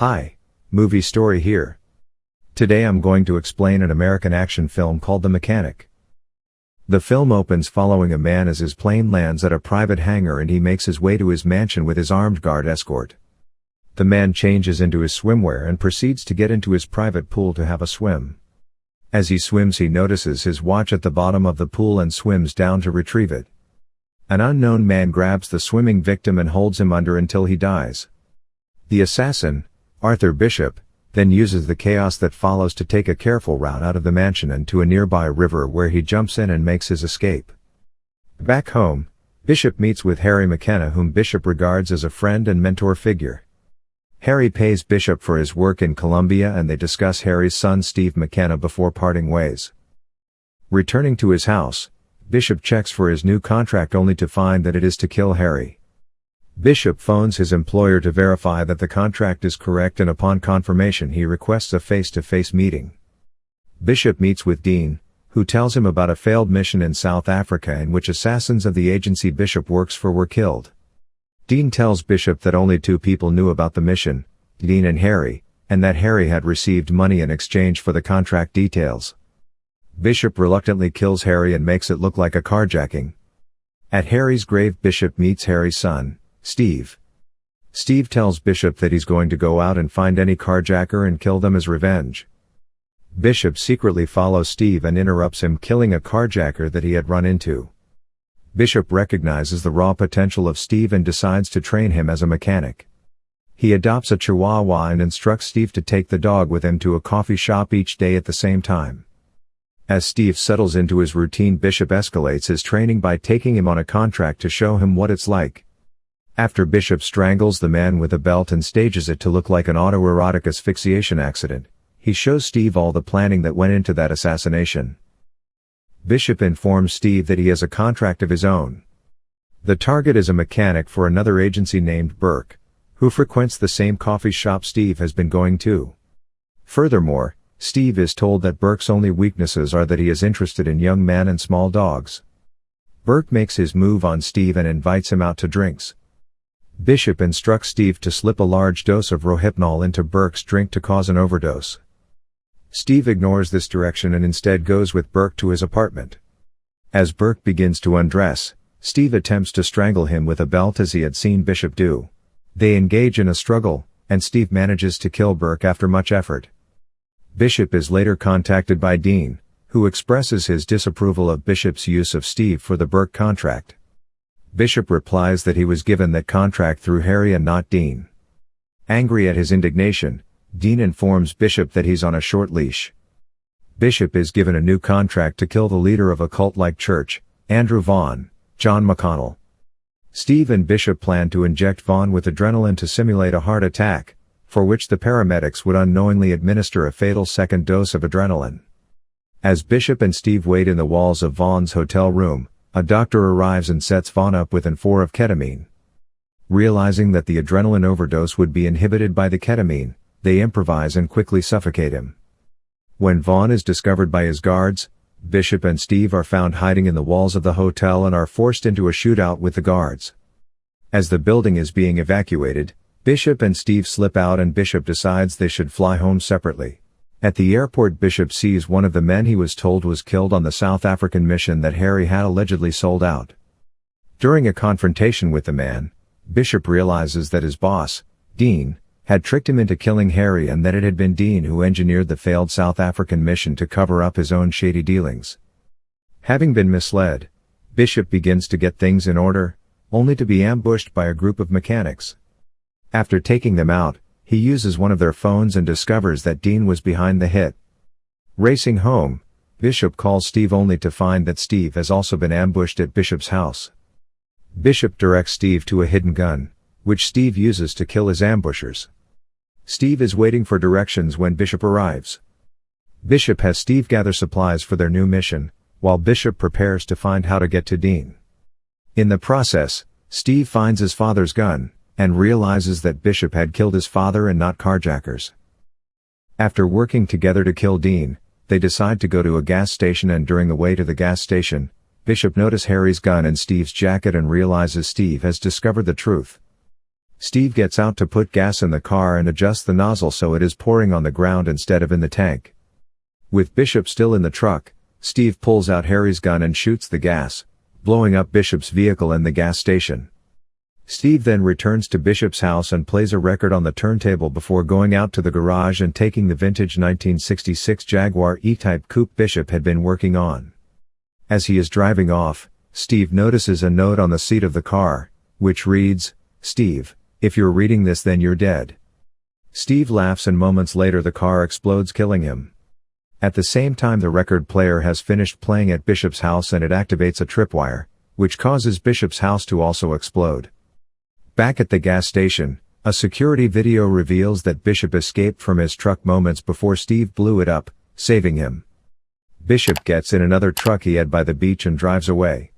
Hi, Movie Story here. Today I'm going to explain an American action film called The Mechanic. The film opens following a man as his plane lands at a private hangar and he makes his way to his mansion with his armed guard escort. The man changes into his swimwear and proceeds to get into his private pool to have a swim. As he swims he notices his watch at the bottom of the pool and swims down to retrieve it. An unknown man grabs the swimming victim and holds him under until he dies. The assassin, Arthur Bishop, then uses the chaos that follows to take a careful route out of the mansion and to a nearby river where he jumps in and makes his escape. Back home, Bishop meets with Harry McKenna, whom Bishop regards as a friend and mentor figure. Harry pays Bishop for his work in Colombia and they discuss Harry's son Steve McKenna before parting ways. Returning to his house, Bishop checks for his new contract only to find that it is to kill Harry. Bishop phones his employer to verify that the contract is correct and upon confirmation he requests a face-to-face meeting. Bishop meets with Dean, who tells him about a failed mission in South Africa in which assassins of the agency Bishop works for were killed. Dean tells Bishop that only two people knew about the mission, Dean and Harry, and that Harry had received money in exchange for the contract details. Bishop reluctantly kills Harry and makes it look like a carjacking. At Harry's grave Bishop meets Harry's son, Steve. Steve tells Bishop that he's going to go out and find any carjacker and kill them as revenge. Bishop secretly follows Steve and interrupts him, killing a carjacker that he had run into. Bishop recognizes the raw potential of Steve and decides to train him as a mechanic. He adopts a Chihuahua and instructs Steve to take the dog with him to a coffee shop each day at the same time. As Steve settles into his routine, Bishop escalates his training by taking him on a contract to show him what it's like. After Bishop strangles the man with a belt and stages it to look like an autoerotic asphyxiation accident, he shows Steve all the planning that went into that assassination. Bishop informs Steve that he has a contract of his own. The target is a mechanic for another agency named Burke, who frequents the same coffee shop Steve has been going to. Furthermore, Steve is told that Burke's only weaknesses are that he is interested in young men and small dogs. Burke makes his move on Steve and invites him out to drinks. Bishop instructs Steve to slip a large dose of Rohypnol into Burke's drink to cause an overdose. Steve ignores this direction and instead goes with Burke to his apartment. As Burke begins to undress, Steve attempts to strangle him with a belt as he had seen Bishop do. They engage in a struggle, and Steve manages to kill Burke after much effort. Bishop is later contacted by Dean, who expresses his disapproval of Bishop's use of Steve for the Burke contract. Bishop replies that he was given that contract through Harry and not Dean. Angry at his indignation, Dean informs Bishop that he's on a short leash. Bishop is given a new contract to kill the leader of a cult-like church, Andrew Vaughn, John McConnell. Steve and Bishop plan to inject Vaughn with adrenaline to simulate a heart attack, for which the paramedics would unknowingly administer a fatal second dose of adrenaline. As Bishop and Steve wait in the walls of Vaughn's hotel room, a doctor arrives and sets Vaughn up with an 4 of ketamine. Realizing that the adrenaline overdose would be inhibited by the ketamine, they improvise and quickly suffocate him. When Vaughn is discovered by his guards, Bishop and Steve are found hiding in the walls of the hotel and are forced into a shootout with the guards. As the building is being evacuated, Bishop and Steve slip out and Bishop decides they should fly home separately. At the airport, Bishop sees one of the men he was told was killed on the South African mission that Harry had allegedly sold out. During a confrontation with the man, Bishop realizes that his boss, Dean, had tricked him into killing Harry and that it had been Dean who engineered the failed South African mission to cover up his own shady dealings. Having been misled, Bishop begins to get things in order, only to be ambushed by a group of mechanics. After taking them out, he uses one of their phones and discovers that Dean was behind the hit. Racing home, Bishop calls Steve only to find that Steve has also been ambushed at Bishop's house. Bishop directs Steve to a hidden gun, which Steve uses to kill his ambushers. Steve is waiting for directions when Bishop arrives. Bishop has Steve gather supplies for their new mission, while Bishop prepares to find how to get to Dean. In the process, Steve finds his father's gun, and realizes that Bishop had killed his father and not carjackers. After working together to kill Dean, they decide to go to a gas station, and during the way to the gas station, Bishop notices Harry's gun in Steve's jacket and realizes Steve has discovered the truth. Steve gets out to put gas in the car and adjusts the nozzle so it is pouring on the ground instead of in the tank. With Bishop still in the truck, Steve pulls out Harry's gun and shoots the gas, blowing up Bishop's vehicle and the gas station. Steve then returns to Bishop's house and plays a record on the turntable before going out to the garage and taking the vintage 1966 Jaguar E-Type coupe Bishop had been working on. As he is driving off, Steve notices a note on the seat of the car, which reads, "Steve, if you're reading this then you're dead." Steve laughs and moments later the car explodes killing him. At the same time the record player has finished playing at Bishop's house and it activates a tripwire, which causes Bishop's house to also explode. Back at the gas station, a security video reveals that Bishop escaped from his truck moments before Steve blew it up, saving him. Bishop gets in another truck he had by the beach and drives away.